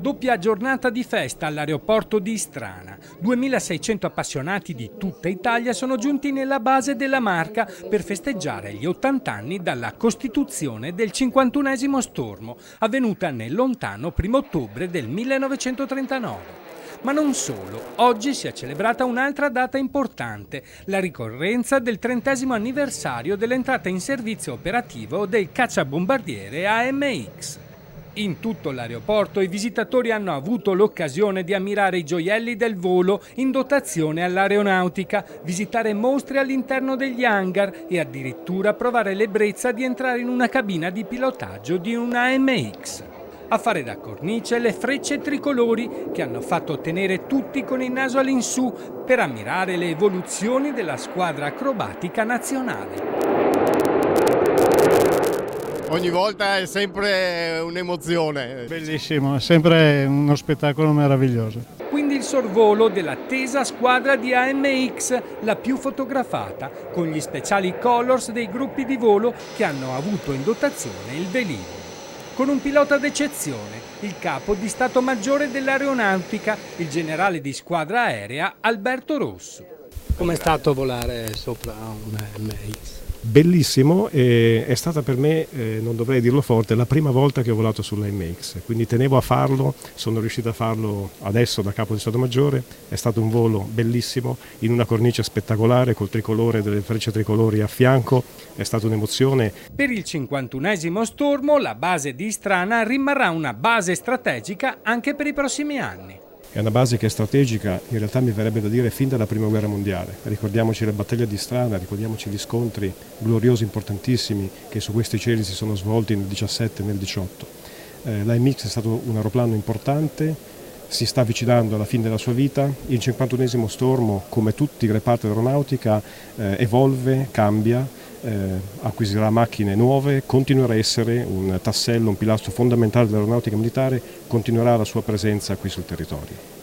Doppia giornata di festa all'aeroporto di Istrana. 2600 appassionati di tutta Italia sono giunti nella base della Marca per festeggiare gli 80 anni dalla costituzione del 51esimo Stormo, avvenuta nel lontano 1 ottobre del 1939. Ma non solo, oggi si è celebrata un'altra data importante, la ricorrenza del 30° anniversario dell'entrata in servizio operativo del cacciabombardiere AMX. In tutto l'aeroporto i visitatori hanno avuto l'occasione di ammirare i gioielli del volo in dotazione all'aeronautica, visitare mostre all'interno degli hangar e addirittura provare l'ebbrezza di entrare in una cabina di pilotaggio di un AMX. A fare da cornice le frecce tricolori che hanno fatto tenere tutti con il naso all'insù per ammirare le evoluzioni della squadra acrobatica nazionale. Ogni volta è sempre un'emozione. Bellissimo, è sempre uno spettacolo meraviglioso. Quindi il sorvolo dell'attesa squadra di AMX, la più fotografata, con gli speciali colors dei gruppi di volo che hanno avuto in dotazione il velivolo. Con un pilota d'eccezione, il capo di Stato Maggiore dell'Aeronautica, il generale di squadra aerea Alberto Rosso. Com'è stato volare sopra un AMX? Bellissimo, e è stata per me, non dovrei dirlo forte, la prima volta che ho volato sull'AMX, quindi tenevo a farlo, sono riuscito a farlo adesso da capo di Stato Maggiore, è stato un volo bellissimo, in una cornice spettacolare col tricolore delle frecce tricolori a fianco, è stata un'emozione. Per il 51esimo Stormo la base di Istrana rimarrà una base strategica anche per i prossimi anni. È una base che è strategica, in realtà mi verrebbe da dire fin dalla Prima Guerra Mondiale. Ricordiamoci la battaglia di Istrana, ricordiamoci gli scontri gloriosi, importantissimi, che su questi cieli si sono svolti nel 17 e nel 18. L'AMX è stato un aeroplano importante, si sta avvicinando alla fine della sua vita. Il 51esimo Stormo, come tutti i reparti dell'aeronautica, evolve, cambia, acquisirà macchine nuove, continuerà a essere un tassello, un pilastro fondamentale dell'aeronautica militare, continuerà la sua presenza qui sul territorio.